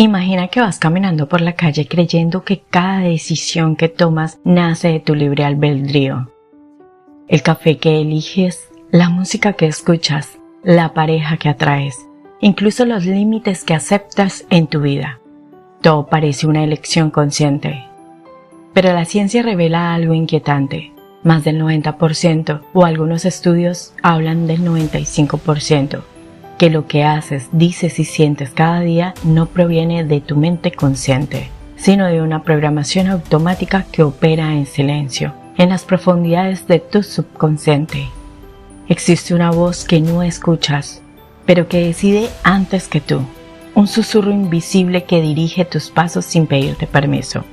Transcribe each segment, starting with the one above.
Imagina que vas caminando por la calle creyendo que cada decisión que tomas nace de tu libre albedrío. El café que eliges, la música que escuchas, la pareja que atraes, incluso los límites que aceptas en tu vida. Todo parece una elección consciente. Pero la ciencia revela algo inquietante. Más del 90%, o algunos estudios hablan del 95%. Que lo que haces, dices y sientes cada día no proviene de tu mente consciente, sino de una programación automática que opera en silencio, en las profundidades de tu subconsciente. Existe una voz que no escuchas, pero que decide antes que tú, un susurro invisible que dirige tus pasos sin pedirte permiso.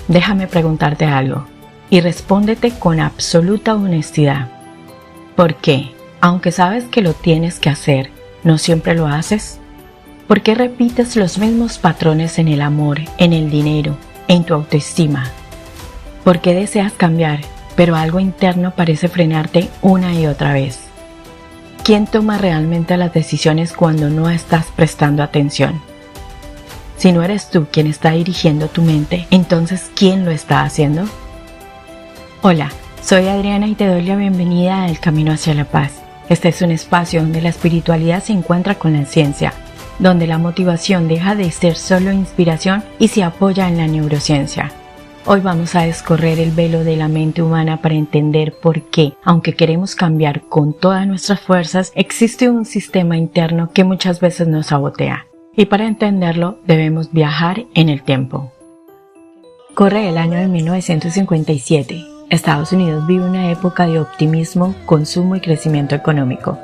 Déjame preguntarte algo, y respóndete con absoluta honestidad. ¿Por qué, aunque sabes que lo tienes que hacer, no siempre lo haces? ¿Por qué repites los mismos patrones en el amor, en el dinero, en tu autoestima? ¿Por qué deseas cambiar, pero algo interno parece frenarte una y otra vez? ¿Quién toma realmente las decisiones cuando no estás prestando atención? Si no eres tú quien está dirigiendo tu mente, entonces ¿quién lo está haciendo? Hola, soy Adriana y te doy la bienvenida al Camino hacia la Paz. Este es un espacio donde la espiritualidad se encuentra con la ciencia, donde la motivación deja de ser solo inspiración y se apoya en la neurociencia. Hoy vamos a descorrer el velo de la mente humana para entender por qué, aunque queremos cambiar con todas nuestras fuerzas, existe un sistema interno que muchas veces nos sabotea. Y para entenderlo debemos viajar en el tiempo. Corre el año de 1957. Estados Unidos vive una época de optimismo, consumo y crecimiento económico.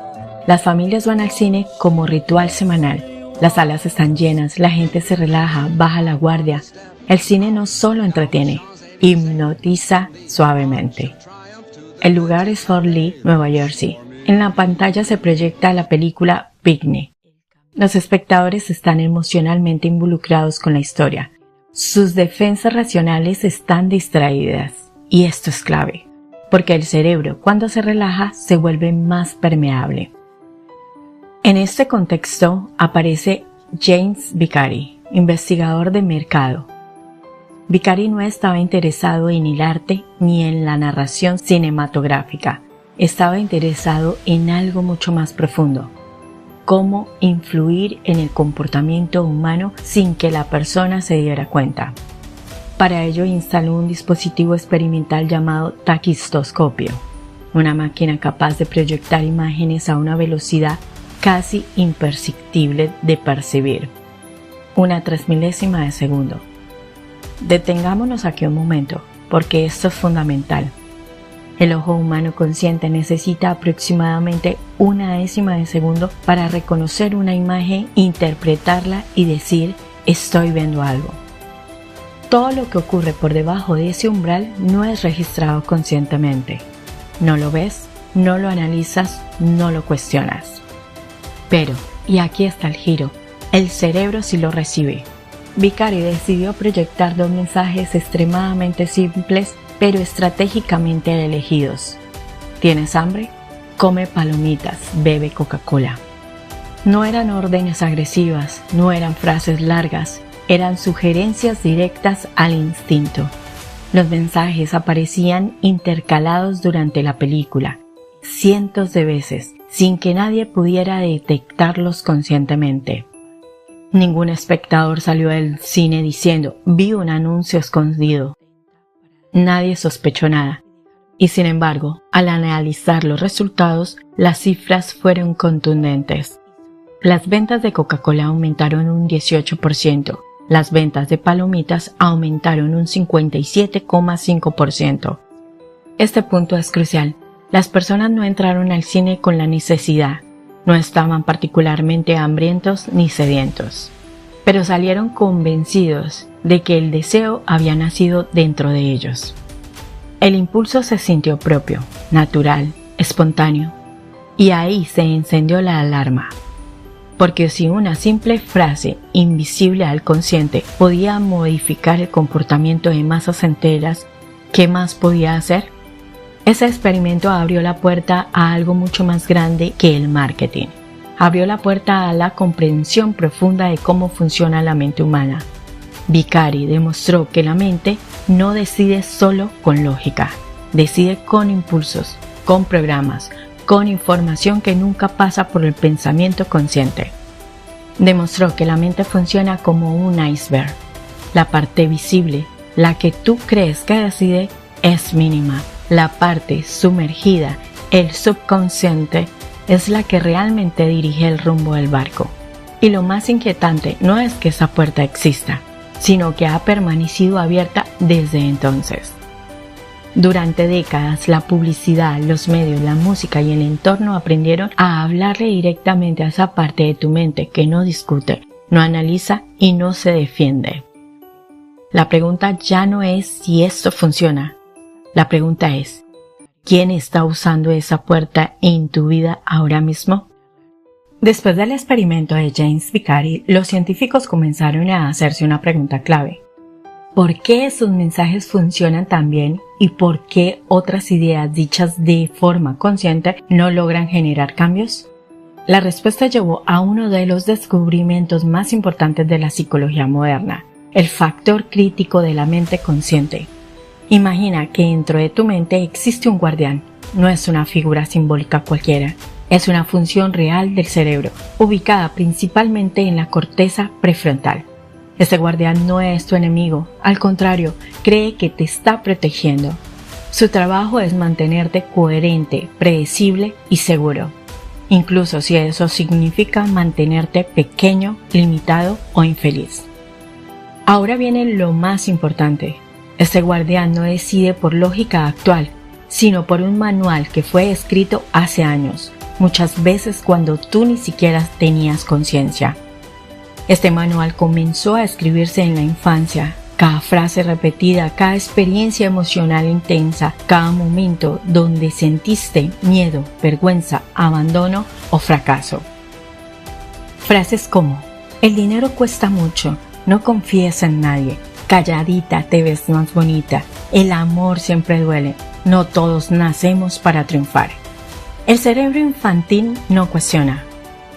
Las familias van al cine como ritual semanal. Las salas están llenas, la gente se relaja, baja la guardia. El cine no solo entretiene, hipnotiza suavemente. El lugar es Fort Lee, Nueva Jersey. En la pantalla se proyecta la película Picnic. Los espectadores están emocionalmente involucrados con la historia. Sus defensas racionales están distraídas. Y esto es clave, porque el cerebro, cuando se relaja, se vuelve más permeable. En este contexto aparece James Vicari, investigador de mercado. Vicari no estaba interesado en el arte ni en la narración cinematográfica. Estaba interesado en algo mucho más profundo. Cómo influir en el comportamiento humano sin que la persona se diera cuenta. Para ello instaló un dispositivo experimental llamado taquistoscopio, una máquina capaz de proyectar imágenes a una velocidad casi imperceptible de percibir, 1/3000 de segundo. Detengámonos aquí un momento, porque esto es fundamental. El ojo humano consciente necesita aproximadamente 1/10 de segundo para reconocer una imagen, interpretarla y decir «estoy viendo algo». Todo lo que ocurre por debajo de ese umbral no es registrado conscientemente. No lo ves, no lo analizas, no lo cuestionas. Pero, y aquí está el giro, el cerebro sí lo recibe. Vicari decidió proyectar dos mensajes extremadamente simples, pero estratégicamente elegidos. ¿Tienes hambre? Come palomitas, bebe Coca-Cola. No eran órdenes agresivas, no eran frases largas, eran sugerencias directas al instinto. Los mensajes aparecían intercalados durante la película, cientos de veces, sin que nadie pudiera detectarlos conscientemente. Ningún espectador salió del cine diciendo, vi un anuncio escondido. Nadie sospechó nada. Y sin embargo, al analizar los resultados, las cifras fueron contundentes. Las ventas de Coca-Cola aumentaron un 18%. Las ventas de palomitas aumentaron un 57,5%. Este punto es crucial. Las personas no entraron al cine con la necesidad. No estaban particularmente hambrientos ni sedientos. Pero salieron convencidos de que el deseo había nacido dentro de ellos. El impulso se sintió propio, natural, espontáneo. Y ahí se encendió la alarma. Porque si una simple frase invisible al consciente podía modificar el comportamiento de masas enteras, ¿qué más podía hacer? Ese experimento abrió la puerta a algo mucho más grande que el marketing. abrió la puerta a la comprensión profunda de cómo funciona la mente humana. Vicari demostró que la mente no decide solo con lógica, decide con impulsos, con programas, con información que nunca pasa por el pensamiento consciente. Demostró que la mente funciona como un iceberg. La parte visible, la que tú crees que decide, es mínima. La parte sumergida, el subconsciente, es la que realmente dirige el rumbo del barco. Y lo más inquietante no es que esa puerta exista, sino que ha permanecido abierta desde entonces. Durante décadas, la publicidad, los medios, la música y el entorno aprendieron a hablarle directamente a esa parte de tu mente que no discute, no analiza y no se defiende. La pregunta ya no es si esto funciona. La pregunta es, ¿quién está usando esa puerta en tu vida ahora mismo? Después del experimento de James Vicari, los científicos comenzaron a hacerse una pregunta clave. ¿Por qué esos mensajes funcionan tan bien y por qué otras ideas dichas de forma consciente no logran generar cambios? La respuesta llevó a uno de los descubrimientos más importantes de la psicología moderna, el factor crítico de la mente consciente. Imagina que dentro de tu mente existe un guardián. No es una figura simbólica cualquiera, es una función real del cerebro, ubicada principalmente en la corteza prefrontal. Este guardián no es tu enemigo, al contrario, cree que te está protegiendo. Su trabajo es mantenerte coherente, predecible y seguro, incluso si eso significa mantenerte pequeño, limitado o infeliz. Ahora viene lo más importante. Este guardián no decide por lógica actual, sino por un manual que fue escrito hace años, muchas veces cuando tú ni siquiera tenías conciencia. Este manual comenzó a escribirse en la infancia. Cada frase repetida, cada experiencia emocional intensa, cada momento donde sentiste miedo, vergüenza, abandono o fracaso. Frases como, el dinero cuesta mucho, no confíes en nadie, calladita te ves más bonita, el amor siempre duele, no todos nacemos para triunfar. El cerebro infantil no cuestiona,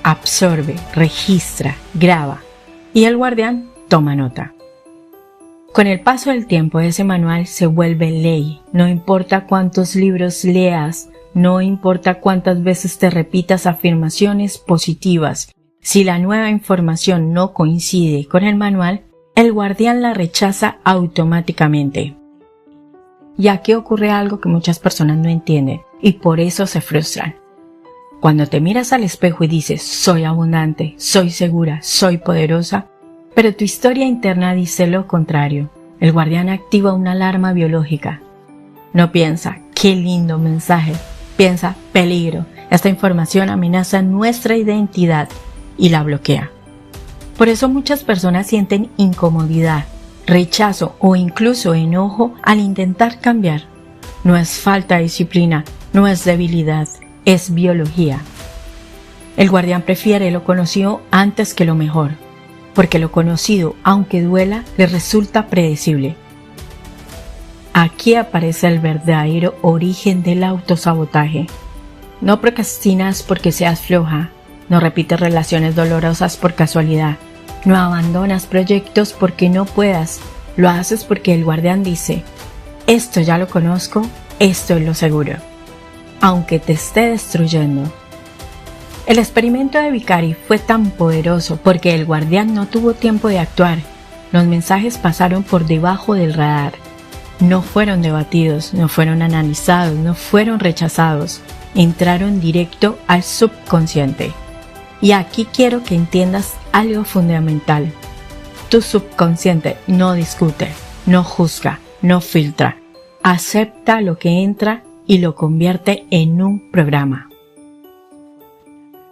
absorbe, registra, graba y el guardián toma nota. Con el paso del tiempo ese manual se vuelve ley, no importa cuántos libros leas, no importa cuántas veces te repitas afirmaciones positivas, si la nueva información no coincide con el manual, el guardián la rechaza automáticamente. Y aquí ocurre algo que muchas personas no entienden y por eso se frustran. Cuando te miras al espejo y dices, soy abundante, soy segura, soy poderosa, pero tu historia interna dice lo contrario, el guardián activa una alarma biológica. No piensa, qué lindo mensaje, piensa, peligro, esta información amenaza nuestra identidad y la bloquea. Por eso muchas personas sienten incomodidad, rechazo o incluso enojo al intentar cambiar. No es falta de disciplina, no es debilidad, es biología. El guardián prefiere lo conocido antes que lo mejor, porque lo conocido, aunque duela, le resulta predecible. Aquí aparece el verdadero origen del autosabotaje. No procrastinas porque seas floja, no repites relaciones dolorosas por casualidad, no abandonas proyectos porque no puedas, lo haces porque el guardián dice, esto ya lo conozco, esto es lo seguro, aunque te esté destruyendo. El experimento de Vicari fue tan poderoso porque el guardián no tuvo tiempo de actuar. Los mensajes pasaron por debajo del radar. No fueron debatidos, no fueron analizados, no fueron rechazados. Entraron directo al subconsciente. Y aquí quiero que entiendas algo fundamental. Tu subconsciente no discute, no juzga, no filtra. Acepta lo que entra y lo convierte en un programa.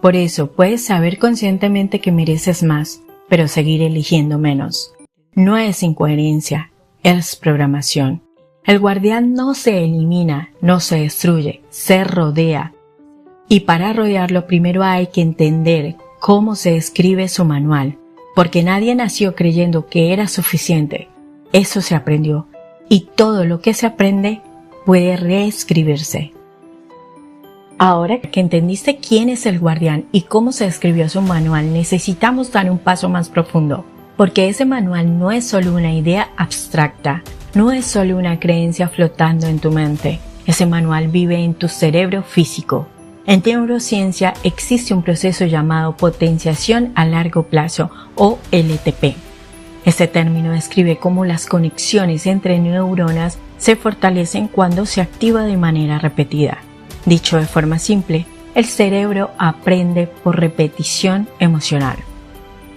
Por eso puedes saber conscientemente que mereces más, pero seguir eligiendo menos. No es incoherencia, es programación. El guardián no se elimina, no se destruye, se rodea. Y para rodearlo primero hay que entender cómo se escribe su manual, porque nadie nació creyendo que era suficiente. Eso se aprendió, y todo lo que se aprende puede reescribirse. Ahora que entendiste quién es el guardián y cómo se escribió su manual, necesitamos dar un paso más profundo, porque ese manual no es solo una idea abstracta, no es solo una creencia flotando en tu mente. Ese manual vive en tu cerebro físico. En neurociencia existe un proceso llamado potenciación a largo plazo o LTP. Este término describe cómo las conexiones entre neuronas se fortalecen cuando se activa de manera repetida. Dicho de forma simple, el cerebro aprende por repetición emocional.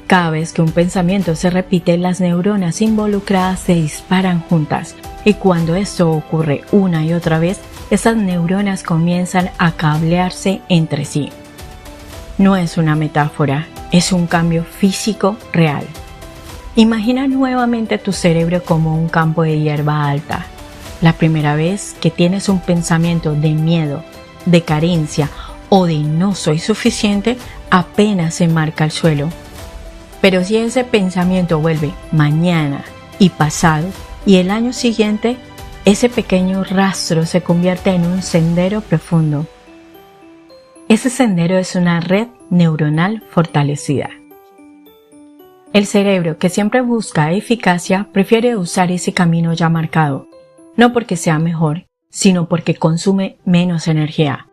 Cada vez que un pensamiento se repite, las neuronas involucradas se disparan juntas, y cuando esto ocurre una y otra vez, esas neuronas comienzan a cablearse entre sí. No es una metáfora, es un cambio físico real. Imagina nuevamente tu cerebro como un campo de hierba alta. La primera vez que tienes un pensamiento de miedo, de carencia o de no soy suficiente, apenas se marca el suelo. Pero si ese pensamiento vuelve mañana y pasado y el año siguiente, ese pequeño rastro se convierte en un sendero profundo. Ese sendero es una red neuronal fortalecida. El cerebro, que siempre busca eficacia, prefiere usar ese camino ya marcado, no porque sea mejor, sino porque consume menos energía.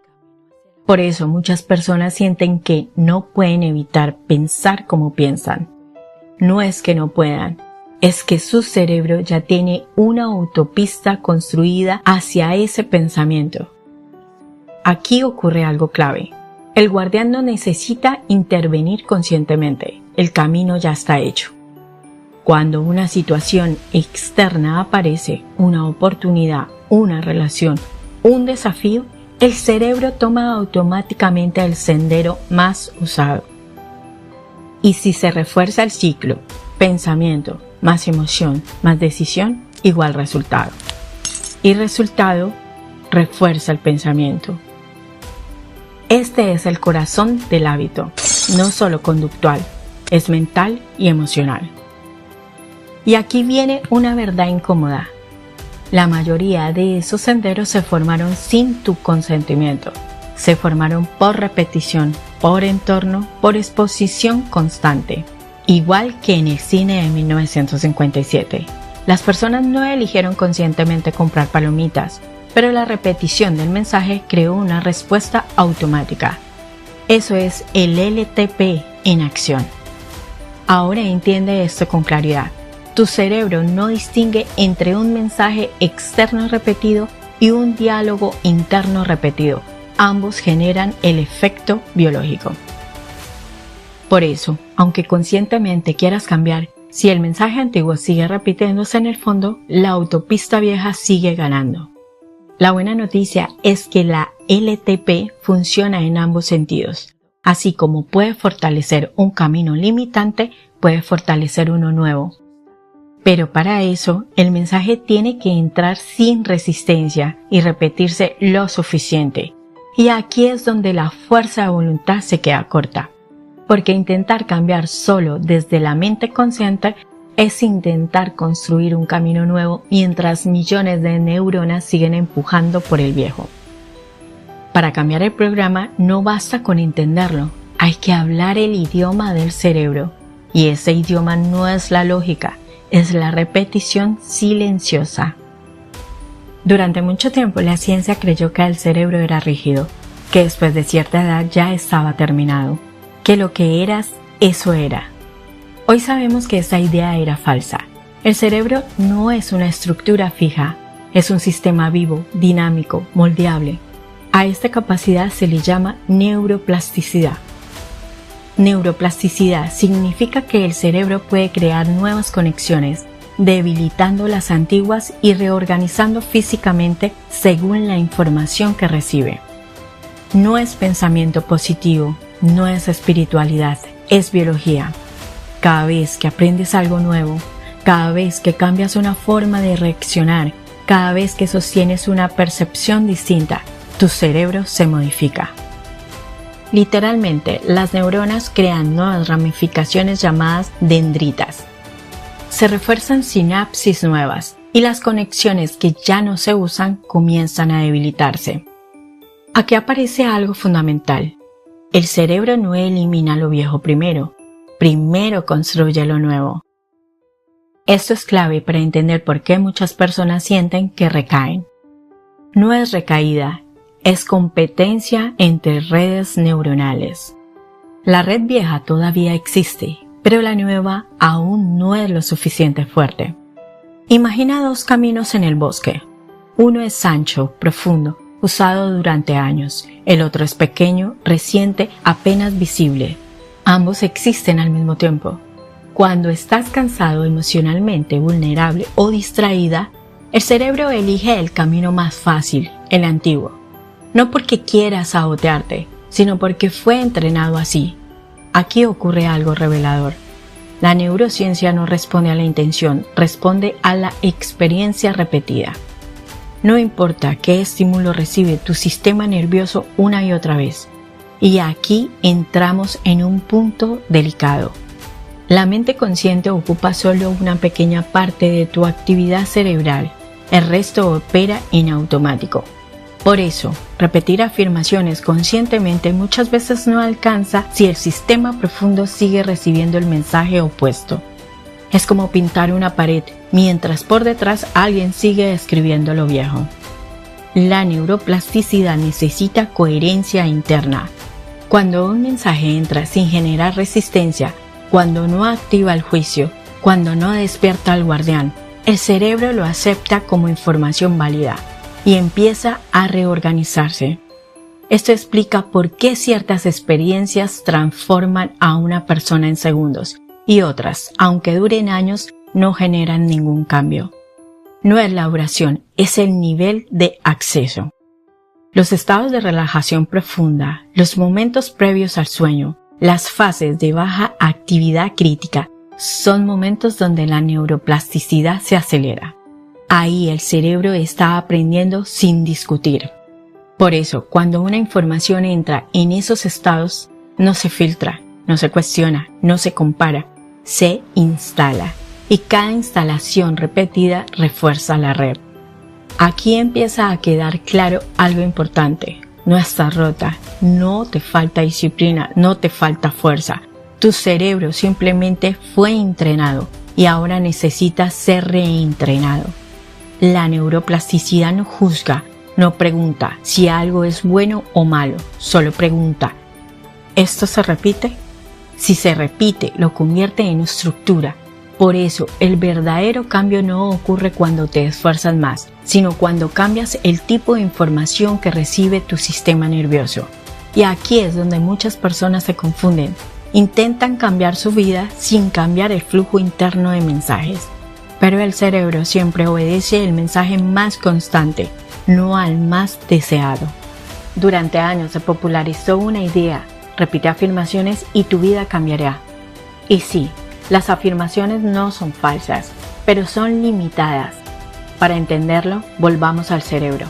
Por eso muchas personas sienten que no pueden evitar pensar como piensan. No es que no puedan, es que su cerebro ya tiene una autopista construida hacia ese pensamiento. Aquí ocurre algo clave. El guardián no necesita intervenir conscientemente, el camino ya está hecho. Cuando una situación externa aparece, una oportunidad, una relación, un desafío, el cerebro toma automáticamente el sendero más usado. Y si se refuerza el ciclo, pensamiento, más emoción, más decisión, igual resultado. Y resultado refuerza el pensamiento. Este es el corazón del hábito, no solo conductual, es mental y emocional. Y aquí viene una verdad incómoda. La mayoría de esos senderos se formaron sin tu consentimiento. Se formaron por repetición, por entorno, por exposición constante. Igual que en el cine de 1957. Las personas no eligieron conscientemente comprar palomitas, pero la repetición del mensaje creó una respuesta automática. Eso es el LTP en acción. Ahora entiende esto con claridad. Tu cerebro no distingue entre un mensaje externo repetido y un diálogo interno repetido. Ambos generan el efecto biológico. Por eso, aunque conscientemente quieras cambiar, si el mensaje antiguo sigue repitiéndose en el fondo, la autopista vieja sigue ganando. La buena noticia es que la LTP funciona en ambos sentidos. Así como puede fortalecer un camino limitante, puede fortalecer uno nuevo. Pero para eso, el mensaje tiene que entrar sin resistencia y repetirse lo suficiente. Y aquí es donde la fuerza de voluntad se queda corta. Porque intentar cambiar solo desde la mente consciente es intentar construir un camino nuevo mientras millones de neuronas siguen empujando por el viejo. Para cambiar el programa no basta con entenderlo, hay que hablar el idioma del cerebro. Y ese idioma no es la lógica, es la repetición silenciosa. Durante mucho tiempo la ciencia creyó que el cerebro era rígido, que después de cierta edad ya estaba terminado, que lo que eras, eso era. Hoy sabemos que esa idea era falsa. El cerebro no es una estructura fija, es un sistema vivo, dinámico, moldeable. A esta capacidad se le llama neuroplasticidad. Neuroplasticidad significa que el cerebro puede crear nuevas conexiones, debilitando las antiguas y reorganizando físicamente según la información que recibe. No es pensamiento positivo, no es espiritualidad, es biología. Cada vez que aprendes algo nuevo, cada vez que cambias una forma de reaccionar, cada vez que sostienes una percepción distinta, tu cerebro se modifica. Literalmente, las neuronas crean nuevas ramificaciones llamadas dendritas. Se refuerzan sinapsis nuevas y las conexiones que ya no se usan comienzan a debilitarse. Aquí aparece algo fundamental. El cerebro no elimina lo viejo primero construye lo nuevo. Esto es clave para entender por qué muchas personas sienten que recaen. No es recaída, es competencia entre redes neuronales. La red vieja todavía existe, pero la nueva aún no es lo suficiente fuerte. Imagina dos caminos en el bosque. Uno es ancho, profundo, usado durante años. El otro es pequeño, reciente, apenas visible. Ambos existen al mismo tiempo. Cuando estás cansado, emocionalmente vulnerable o distraída, el cerebro elige el camino más fácil, el antiguo. No porque quieras sabotearte, sino porque fue entrenado así. Aquí ocurre algo revelador. La neurociencia no responde a la intención, responde a la experiencia repetida. No importa qué estímulo recibe tu sistema nervioso una y otra vez. Y aquí entramos en un punto delicado. La mente consciente ocupa solo una pequeña parte de tu actividad cerebral. El resto opera en automático. Por eso, repetir afirmaciones conscientemente muchas veces no alcanza si el sistema profundo sigue recibiendo el mensaje opuesto. Es como pintar una pared mientras por detrás alguien sigue escribiendo lo viejo. La neuroplasticidad necesita coherencia interna. Cuando un mensaje entra sin generar resistencia, cuando no activa el juicio, cuando no despierta al guardián, el cerebro lo acepta como información válida y empieza a reorganizarse. Esto explica por qué ciertas experiencias transforman a una persona en segundos y otras, aunque duren años, no generan ningún cambio. No es la duración, es el nivel de acceso. Los estados de relajación profunda, los momentos previos al sueño, las fases de baja actividad crítica, son momentos donde la neuroplasticidad se acelera. Ahí el cerebro está aprendiendo sin discutir. Por eso, cuando una información entra en esos estados, no se filtra, no se cuestiona, no se compara, se instala. Y cada instalación repetida refuerza la red. Aquí empieza a quedar claro algo importante. No estás rota, no te falta disciplina, no te falta fuerza. Tu cerebro simplemente fue entrenado y ahora necesita ser reentrenado. La neuroplasticidad no juzga, no pregunta si algo es bueno o malo, solo pregunta, ¿esto se repite? Si se repite, lo convierte en estructura. Por eso, el verdadero cambio no ocurre cuando te esfuerzas más, sino cuando cambias el tipo de información que recibe tu sistema nervioso. Y aquí es donde muchas personas se confunden. Intentan cambiar su vida sin cambiar el flujo interno de mensajes. Pero el cerebro siempre obedece el mensaje más constante, no al más deseado. Durante años se popularizó una idea, repite afirmaciones y tu vida cambiará. Y sí, las afirmaciones no son falsas, pero son limitadas. Para entenderlo, volvamos al cerebro.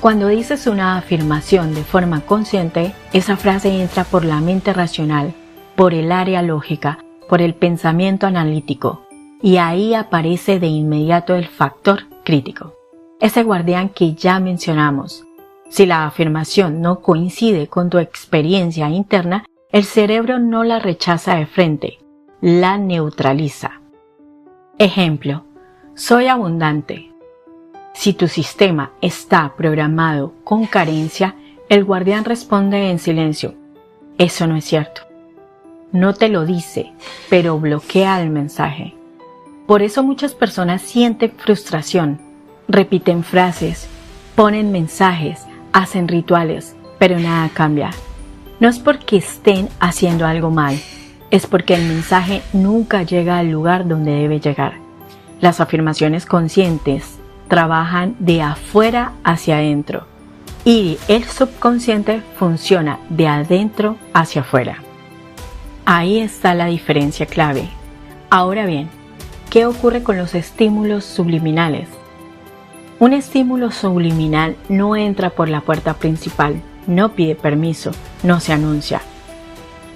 Cuando dices una afirmación de forma consciente, esa frase entra por la mente racional, por el área lógica, por el pensamiento analítico, y ahí aparece de inmediato el factor crítico, ese guardián que ya mencionamos. Si la afirmación no coincide con tu experiencia interna, el cerebro no la rechaza de frente, la neutraliza. Ejemplo, soy abundante. Si tu sistema está programado con carencia, el guardián responde en silencio, eso no es cierto. No te lo dice, pero bloquea el mensaje. Por eso muchas personas sienten frustración, repiten frases, ponen mensajes, hacen rituales, pero nada cambia. No es porque estén haciendo algo mal, es porque el mensaje nunca llega al lugar donde debe llegar. Las afirmaciones conscientes trabajan de afuera hacia adentro y el subconsciente funciona de adentro hacia afuera. Ahí está la diferencia clave. Ahora bien, ¿qué ocurre con los estímulos subliminales? Un estímulo subliminal no entra por la puerta principal, no pide permiso, no se anuncia.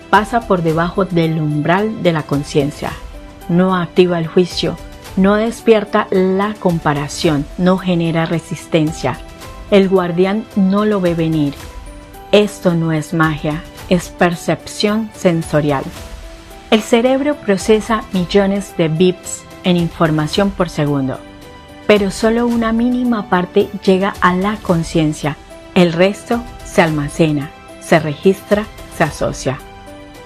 Pasa por debajo del umbral de la conciencia, no activa el juicio, no despierta la comparación, no genera resistencia. El guardián no lo ve venir, esto no es magia, es percepción sensorial. El cerebro procesa millones de bits en información por segundo, pero solo una mínima parte llega a la conciencia. El resto se almacena, se registra, se asocia.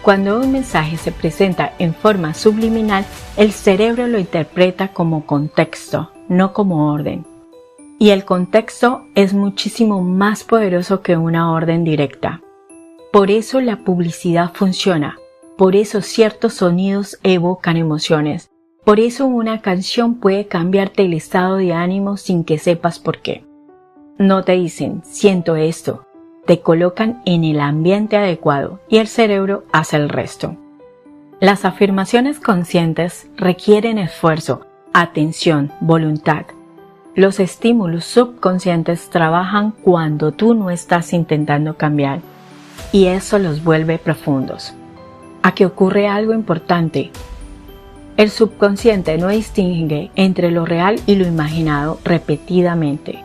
Cuando un mensaje se presenta en forma subliminal, el cerebro lo interpreta como contexto, no como orden. Y el contexto es muchísimo más poderoso que una orden directa. Por eso la publicidad funciona, por eso ciertos sonidos evocan emociones, por eso una canción puede cambiarte el estado de ánimo sin que sepas por qué. No te dicen, siento esto, te colocan en el ambiente adecuado y el cerebro hace el resto. Las afirmaciones conscientes requieren esfuerzo, atención, voluntad. Los estímulos subconscientes trabajan cuando tú no estás intentando cambiar y eso los vuelve profundos. Aquí ocurre algo importante. El subconsciente no distingue entre lo real y lo imaginado repetidamente.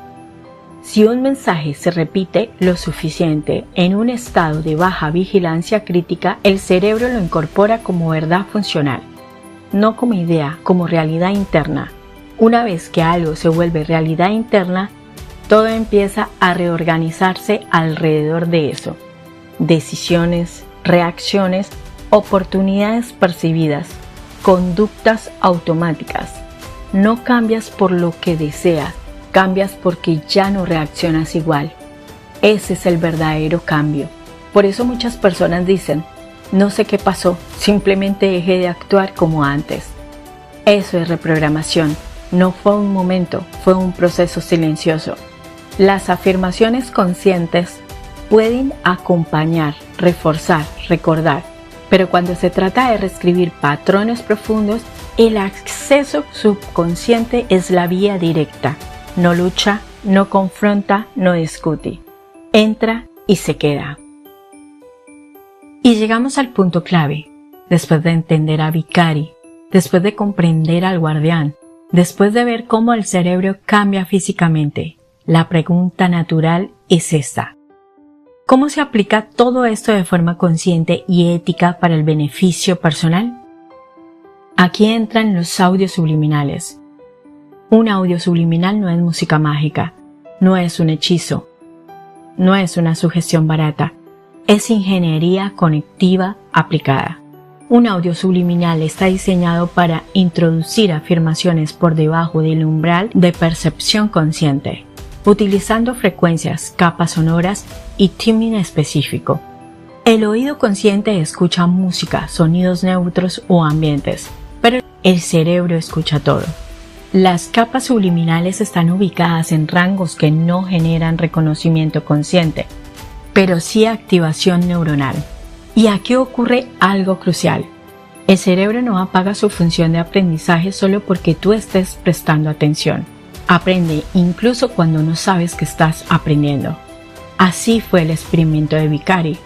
Si un mensaje se repite lo suficiente en un estado de baja vigilancia crítica, el cerebro lo incorpora como verdad funcional, no como idea, como realidad interna. Una vez que algo se vuelve realidad interna, todo empieza a reorganizarse alrededor de eso. Decisiones, reacciones, oportunidades percibidas, conductas automáticas. No cambias por lo que deseas, cambias porque ya no reaccionas igual. Ese es el verdadero cambio. Por eso muchas personas dicen, no sé qué pasó, simplemente dejé de actuar como antes. Eso es reprogramación. No fue un momento, fue un proceso silencioso. Las afirmaciones conscientes pueden acompañar, reforzar, recordar, pero cuando se trata de reescribir patrones profundos, el acceso subconsciente es la vía directa. No lucha, no confronta, no discute. Entra y se queda. Y llegamos al punto clave. Después de entender a Vicari, después de comprender al guardián, después de ver cómo el cerebro cambia físicamente, la pregunta natural es esta. ¿Cómo se aplica todo esto de forma consciente y ética para el beneficio personal? Aquí entran los audios subliminales. Un audio subliminal no es música mágica, no es un hechizo, no es una sugestión barata, es ingeniería conectiva aplicada. Un audio subliminal está diseñado para introducir afirmaciones por debajo del umbral de percepción consciente, utilizando frecuencias, capas sonoras y timing específico. El oído consciente escucha música, sonidos neutros o ambientes, pero el cerebro escucha todo. Las capas subliminales están ubicadas en rangos que no generan reconocimiento consciente, pero sí activación neuronal. Y aquí ocurre algo crucial. El cerebro no apaga su función de aprendizaje solo porque tú estés prestando atención. Aprende incluso cuando no sabes que estás aprendiendo. Así fue el experimento de Vicari.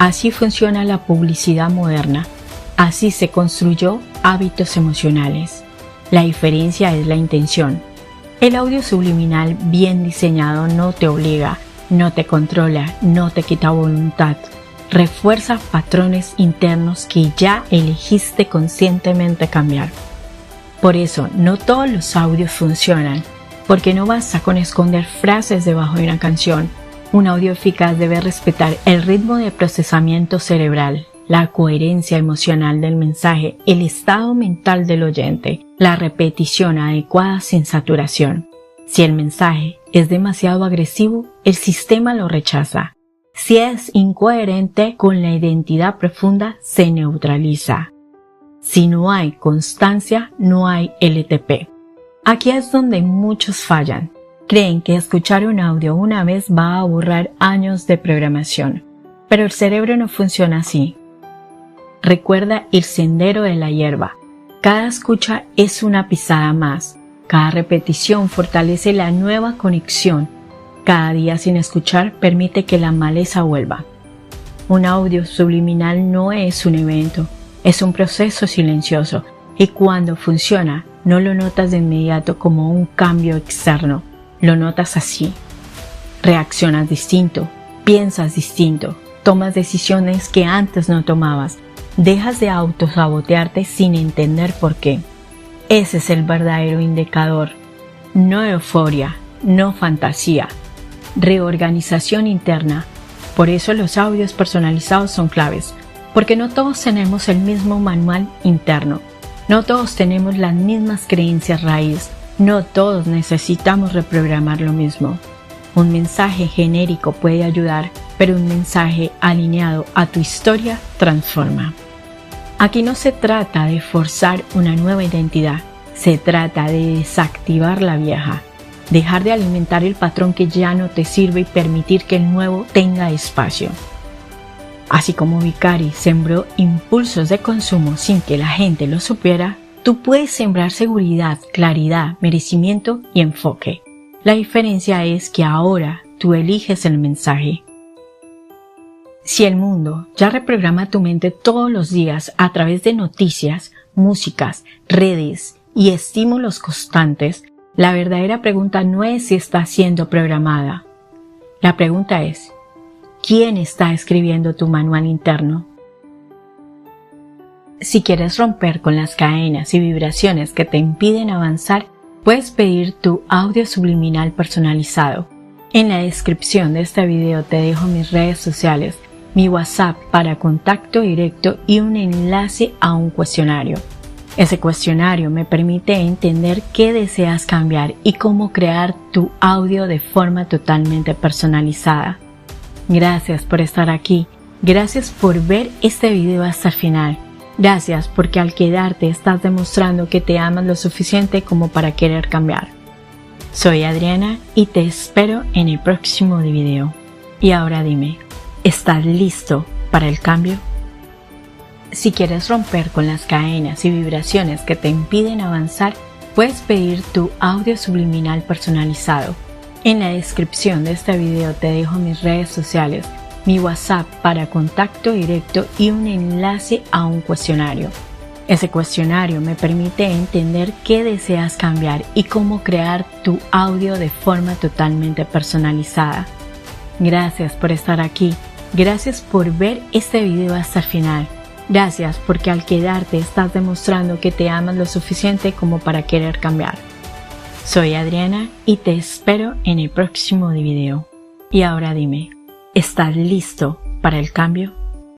Así funciona la publicidad moderna. Así se construyó hábitos emocionales. La diferencia es la intención. El audio subliminal bien diseñado no te obliga, no te controla, no te quita voluntad. Refuerza patrones internos que ya elegiste conscientemente cambiar. Por eso, no todos los audios funcionan, porque no basta con esconder frases debajo de una canción. Un audio eficaz debe respetar el ritmo de procesamiento cerebral, la coherencia emocional del mensaje, el estado mental del oyente, la repetición adecuada sin saturación. Si el mensaje es demasiado agresivo, el sistema lo rechaza. Si es incoherente con la identidad profunda, se neutraliza. Si no hay constancia, no hay LTP. Aquí es donde muchos fallan. Creen que escuchar un audio una vez va a borrar años de programación, pero el cerebro no funciona así. Recuerda el sendero de la hierba. Cada escucha es una pisada más. Cada repetición fortalece la nueva conexión. Cada día sin escuchar permite que la maleza vuelva. Un audio subliminal no es un evento, es un proceso silencioso y cuando funciona no lo notas de inmediato como un cambio externo, lo notas así. Reaccionas distinto, piensas distinto, tomas decisiones que antes no tomabas, dejas de autosabotearte sin entender por qué. Ese es el verdadero indicador. No euforia, no fantasía. Reorganización interna. Por eso los audios personalizados son claves, porque no todos tenemos el mismo manual interno, no todos tenemos las mismas creencias raíz, no todos necesitamos reprogramar lo mismo. Un mensaje genérico puede ayudar, pero un mensaje alineado a tu historia transforma. Aquí no se trata de forzar una nueva identidad, se trata de desactivar la vieja, dejar de alimentar el patrón que ya no te sirve y permitir que el nuevo tenga espacio. Así como Vicari sembró impulsos de consumo sin que la gente lo supiera, tú puedes sembrar seguridad, claridad, merecimiento y enfoque. La diferencia es que ahora tú eliges el mensaje. Si el mundo ya reprograma tu mente todos los días a través de noticias, músicas, redes y estímulos constantes, la verdadera pregunta no es si está siendo programada. La pregunta es, ¿quién está escribiendo tu manual interno? Si quieres romper con las cadenas y vibraciones que te impiden avanzar, puedes pedir tu audio subliminal personalizado. En la descripción de este video te dejo mis redes sociales, mi WhatsApp para contacto directo y un enlace a un cuestionario. Ese cuestionario me permite entender qué deseas cambiar y cómo crear tu audio de forma totalmente personalizada. Gracias por estar aquí, gracias por ver este video hasta el final. Gracias porque al quedarte estás demostrando que te amas lo suficiente como para querer cambiar. Soy Adriana y te espero en el próximo video. Y ahora dime, ¿estás listo para el cambio? Si quieres romper con las cadenas y vibraciones que te impiden avanzar, puedes pedir tu audio subliminal personalizado. En la descripción de este video te dejo mis redes sociales, mi WhatsApp para contacto directo y un enlace a un cuestionario. Ese cuestionario me permite entender qué deseas cambiar y cómo crear tu audio de forma totalmente personalizada. Gracias por estar aquí, gracias por ver este video hasta el final. Gracias porque al quedarte estás demostrando que te amas lo suficiente como para querer cambiar. Soy Adriana y te espero en el próximo video. Y ahora dime, ¿estás listo para el cambio?